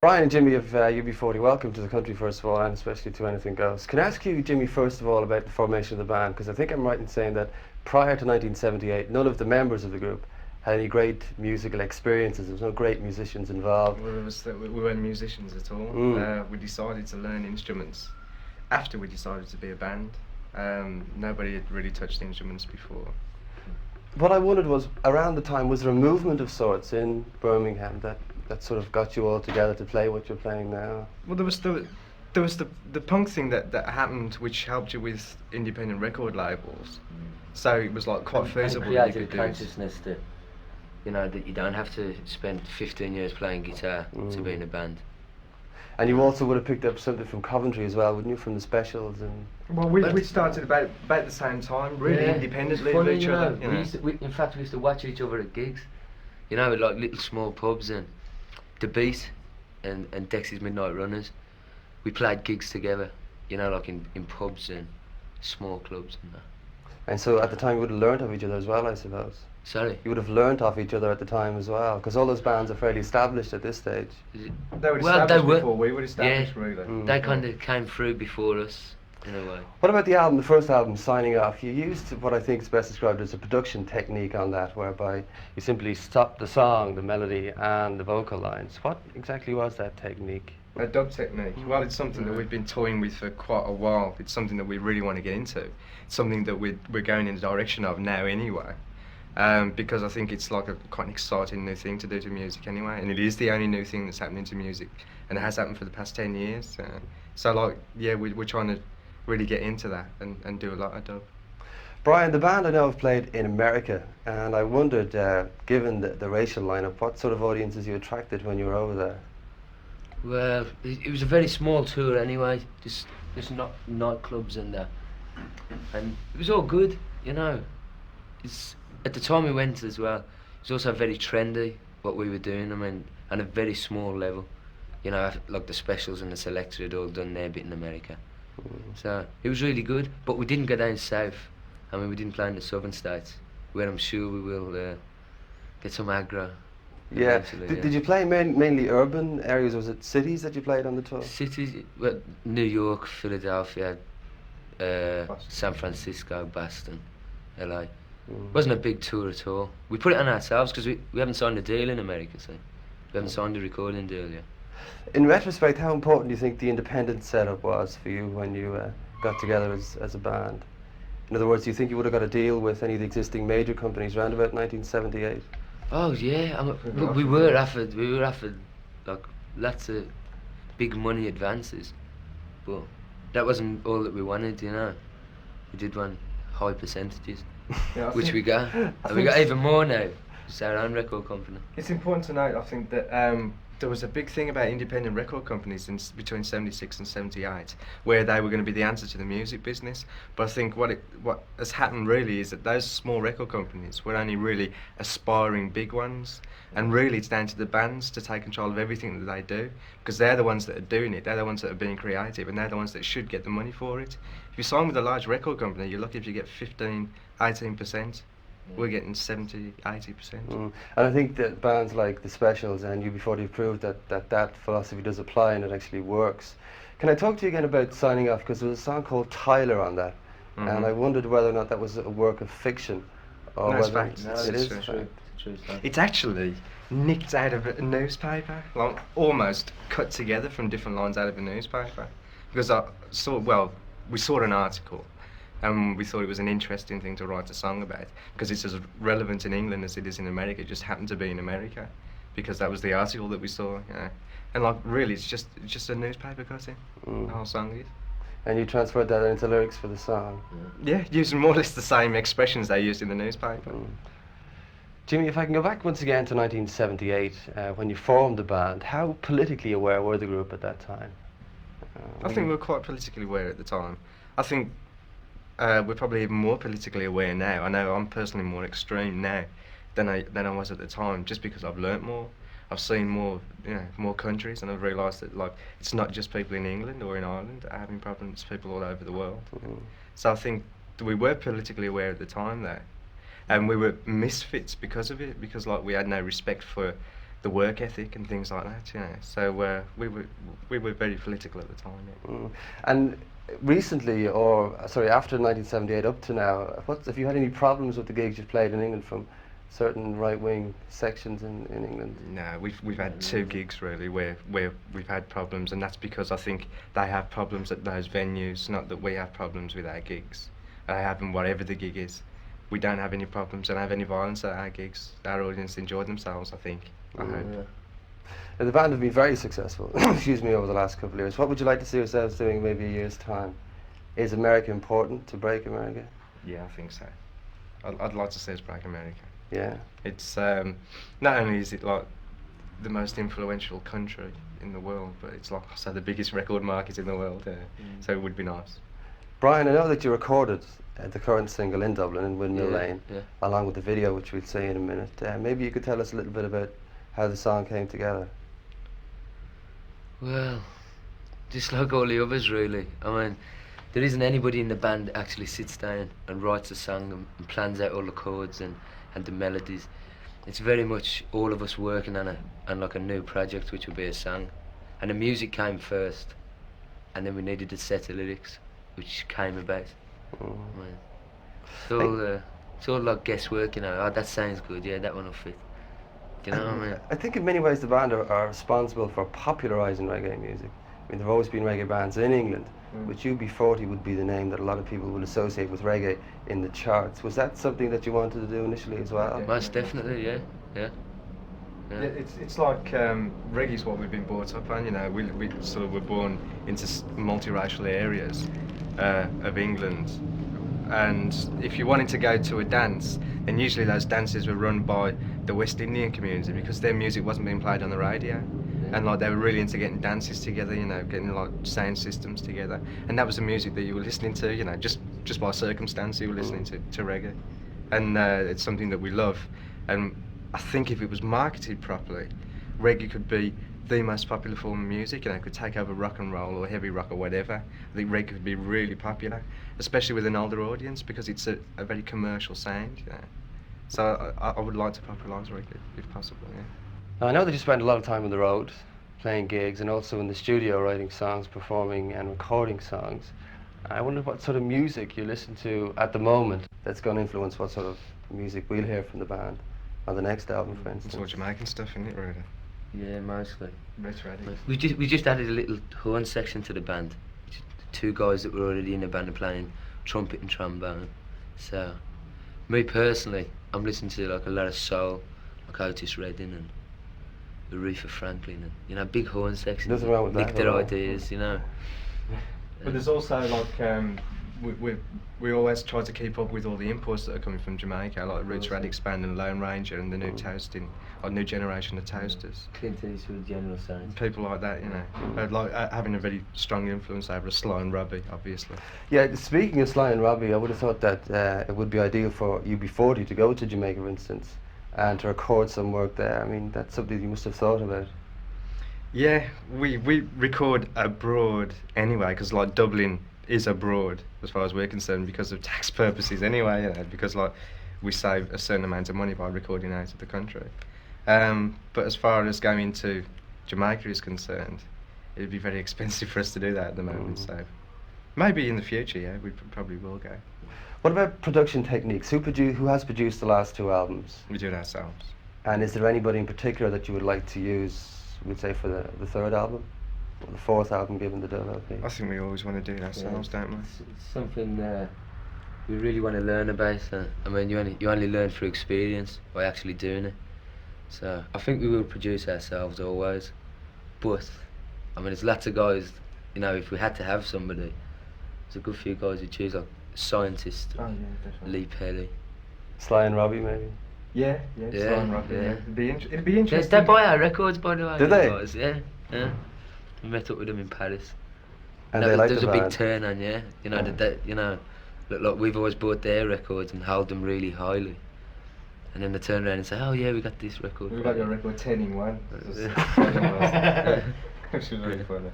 Brian and Jimmy of UB40, welcome to the country first of all, and especially to Anything Goes. Can I ask you, Jimmy, first of all about the formation of the band? Because I think I'm right in saying that prior to 1978, none of the members of the group had any great musical experiences. There was no great musicians involved. We weren't musicians at all. We decided to learn instruments after we decided to be a band. Nobody had really touched instruments before. What I wondered was, around the time, was there a movement of sorts in Birmingham that sort of got you all together to play what you're playing now? Well, there was the punk thing that happened, which helped you with independent record labels. So it was like quite feasible. And created a consciousness that, that you don't have to spend 15 years playing guitar to be in a band. And you also would have picked up something from Coventry as well, wouldn't you, from the Specials? And well, we started about the same time, really independently of each other. In fact, we used to watch each other at gigs, like little small pubs and The Beat and Dexys Midnight Runners. We played gigs together, like in pubs and small clubs and that. And so at the time you would have learnt of each other as well, I suppose. Sorry? You would have learnt off each other at the time as well, because all those bands are fairly established at this stage. They were established before we were established, really. They kind of came through before us, in a way. What about the album, the first album, Signing Off? You used what I think is best described as a production technique on that, whereby you simply stopped the song, the melody and the vocal lines. What exactly was that technique? A dub technique. Well, it's something that we've been toying with for quite a while. It's something that we really want to get into. It's something that we're going in the direction of now anyway. Because I think it's like quite an exciting new thing to do to music anyway, and it is the only new thing that's happening to music, and it has happened for the past 10 years. We're trying to really get into that and do a lot of dub. Brian, the band I know have played in America, and I wondered, given the racial lineup, what sort of audiences you attracted when you were over there? Well, it was a very small tour anyway, just not nightclubs and that, and it was all good, It's at the time we went as well. It was also very trendy what we were doing. On a very small level, like the Specials and the Selector had all done their bit in America. So it was really good, but we didn't go down south. We didn't play in the southern states, where I'm sure we will get some aggro. Yeah. Did you play mainly urban areas? Was it cities that you played on the tour? Cities, well, New York, Philadelphia, San Francisco, Boston, LA. It wasn't a big tour at all. We put it on ourselves because we haven't signed a deal in America, so we haven't signed a recording deal yet. In retrospect, how important do you think the independent setup was for you when you got together as a band? In other words, do you think you would have got a deal with any of the existing major companies around about 1978? Oh yeah, look, we were offered like lots of big money advances, but that wasn't all that we wanted, We did want high percentages, which we got, and we got even more now. It's our own record company. It's important to note, I think, that there was a big thing about independent record companies between 76 and 78, where they were going to be the answer to the music business. But I think what has happened really is that those small record companies were only really aspiring big ones, and really it's down to the bands to take control of everything that they do, because they're the ones that are doing it, they're the ones that are being creative, and they're the ones that should get the money for it. If you sign with a large record company, you're lucky if you get 15, 18%. We're getting 70, 80%. And I think that bands like the Specials and UB40 have proved that philosophy does apply and it actually works. Can I talk to you again about Signing Off? Because there was a song called Tyler on that, and I wondered whether or not that was a work of fiction. Or no, it's whether fact. it is true. It's actually nicked out of a newspaper, like almost cut together from different lines out of a newspaper. Because we saw an article, and we thought it was an interesting thing to write a song about, because it's as relevant in England as it is in America. It just happened to be in America, because that was the article that we saw. And really, it's just a newspaper cutting. The whole song is. And you transferred that into lyrics for the song. Yeah, using more or less the same expressions they used in the newspaper. Jimmy, if I can go back once again to 1978, when you formed the band, how politically aware were the group at that time? I think we were quite politically aware at the time. I think we're probably even more politically aware now. I know I'm personally more extreme now than I was at the time, just because I've learnt more. I've seen more countries, and I've realised that it's not just people in England or in Ireland that are having problems. It's people all over the world. So I think we were politically aware at the time there, and we were misfits because of it. Because we had no respect for the work ethic and things like that. You know, so we were very political at the time. Yeah. And recently, or sorry, after 1978 up to now, have you had any problems with the gigs you've played in England from certain right-wing sections in England? No, we've had two gigs really where we've had problems, and that's because I think they have problems at those venues, not that we have problems with our gigs. They have them whatever the gig is. We don't have any problems, don't have any violence at our gigs. Our audience enjoyed themselves, I think. I hope. Yeah. And the band have been very successful, excuse me, over the last couple of years. What would you like to see yourselves doing maybe a year's time? Is America important to break America? Yeah, I think so. I'd like to see us break America. Yeah. It's not only is it like the most influential country in the world, but it's like also the biggest record market in the world. So it would be nice. Brian, I know that you recorded the current single in Dublin, in Windmill Lane, yeah. along with the video, which we'll see in a minute. Maybe you could tell us a little bit about how the song came together. Well, just like all the others really. I mean, there isn't anybody in the band that actually sits down and writes a song and plans out all the chords and the melodies. It's very much all of us working on like a new project, which would be a song. And the music came first, and then we needed a set of lyrics, which came about. I mean, it's all like guesswork, you know. Oh, that sounds good, yeah, that one will fit. Do you know what I mean? I think in many ways the band are responsible for popularising reggae music. I mean, there have always been reggae bands in England, but UB40 would be the name that a lot of people would associate with reggae in the charts. Was that something that you wanted to do initially as well? Most definitely, yeah. It's like reggae's what we've been brought up on. You know, we sort of were born into multiracial areas of England, and if you wanted to go to a dance, then usually those dances were run by the West Indian community because their music wasn't being played on the radio. And like they were really into getting dances together, you know, getting like sound systems together, and that was the music that you were listening to, you know, just by circumstance you were listening to reggae, and it's something that we love. And I think if it was marketed properly, reggae could be the most popular form of music. You know, it could take over rock and roll or heavy rock or whatever. I think reggae could be really popular, especially with an older audience because it's a very commercial sound. You know, so I would like to popularise reggae if possible. Yeah. Now, I know that you spend a lot of time on the road, playing gigs, and also in the studio writing songs, performing and recording songs. I wonder what sort of music you listen to at the moment that's going to influence what sort of music we'll hear from the band on the next album, for instance. It's all Jamaican stuff, isn't it, really? Yeah, mostly. Retro. We just added a little horn section to the band. Two guys that were already in the band are playing trumpet and trombone. So, me personally, I'm listening to like a lot of soul, like Otis Redding and Aretha Franklin, and you know, big horn sections. Nothing wrong with Nick that. their ideas, you know. But there's also like we always try to keep up with all the imports that are coming from Jamaica, like Roots Radic Band and Lone Ranger and the new toasting, or new generation of toasters. Clint Eastwood, General Sound. People like that, you know, like having a very strong influence over Sly and Robbie, obviously. Yeah, speaking of Sly and Robbie, I would have thought that it would be ideal for UB40 to go to Jamaica, for instance, and to record some work there. I mean, that's something you must have thought about. Yeah, we record abroad anyway, because like Dublin is abroad as far as we're concerned because of tax purposes anyway, you know, because like we save a certain amount of money by recording out of the country. But as far as going to Jamaica is concerned, it'd be very expensive for us to do that at the moment, so maybe in the future, yeah, we probably will go. What about production techniques? Who has produced the last two albums? We do it ourselves. And is there anybody in particular that you would like to use, we'd say, for the third album? Or the fourth album, given the Dove LP? I think we always want to do it ourselves, don't we? It's something we really want to learn about. I mean, you only learn through experience by actually doing it. So I think we will produce ourselves always. But I mean, there's lots of guys. You know, if we had to have somebody, there's a good few guys who choose like Scientist, Oh yeah, definitely. Lee Pelly. Sly and Robbie, maybe? Yeah, Sly and Robbie, yeah. It'd be interesting. They buy our records, by the way. Did they? Guys. Yeah. We met up with them in Paris. And they like There's the a big band. turn on, yeah. You know, you know, look, we've always bought their records and held them really highly. And then they turn around and say, oh yeah, we got this record. We got your record 10 in 1. Yeah. Which was really funny.